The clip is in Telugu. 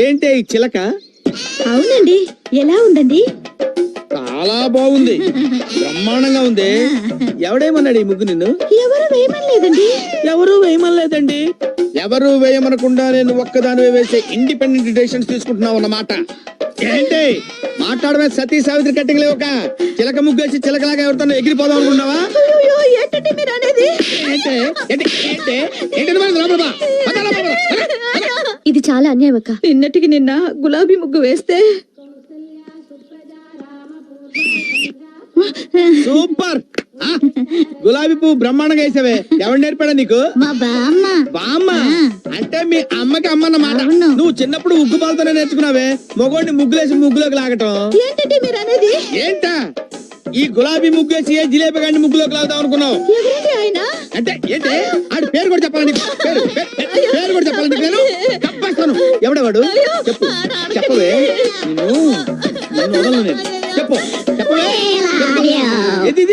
ఏంటి ఈ చిలక? అవునండి, ఎలా ఉందండి? చాలా బాగుంది, బ్రహ్మాండంగా ఉంది. ఎవడేమన్నాడు ఈ ముగ్గు నిన్ను? ఎవరు వేయమనలేదండి. ఎవరు వేయమనలేదండి. ఎవరు వేయమనకుండా నేను ఒక్కదానివే వేసే ఇండిపెండెంట్ డెసిషన్స్ తీసుకుంటున్నావు అన్నమాట. ఏంటి మాట్లాడమే? సతీ సావిత్రి కట్టింగ్ లేవుక చిలక ముగ్గేసి చిలకలాగా ఎవరితో ఎగిరిపోదాం అనుకున్నావా? అయ్యో, ఏంటండి మీరు అనేది? ఇది చాలా అన్యాయం అక్క. నిన్నటికి నిన్న గులాబీ ముగ్గు వేస్తే సూపర్. గులాబీ పువ్వు బ్రహ్మాండంగా వేసావే. ఎవరు నేర్పాడా నీకు? మా బామ్మ. బామ్మ అంటే మీ అమ్మకి అమ్మ అన్నమాట. నువ్వు చిన్నప్పుడు ఉగ్గు పాలతోనే నేర్చుకున్నావే మొగోడిని ముగ్గులేసి ముగ్గులోకి లాగటం. ఏంటండి మీరు అనేది? ఏంటా ఈ గులాబీ ముగ్గేసి ఏ జిలేబీ గాడిని ముగ్గులోకి లాగుతావు అనుకున్నావు? ఎవరండి ఆయన? అంటే ఏంటి ఆడి పేరు కూడా చెప్పాలని పేరు కూడా చెప్పాలని నేను తప్పేస్తాను. ఎవడవాడు చెప్పు, చెప్పవే. నిన్ను వదలను నేను. చెప్పు, చెప్పవే. ఏది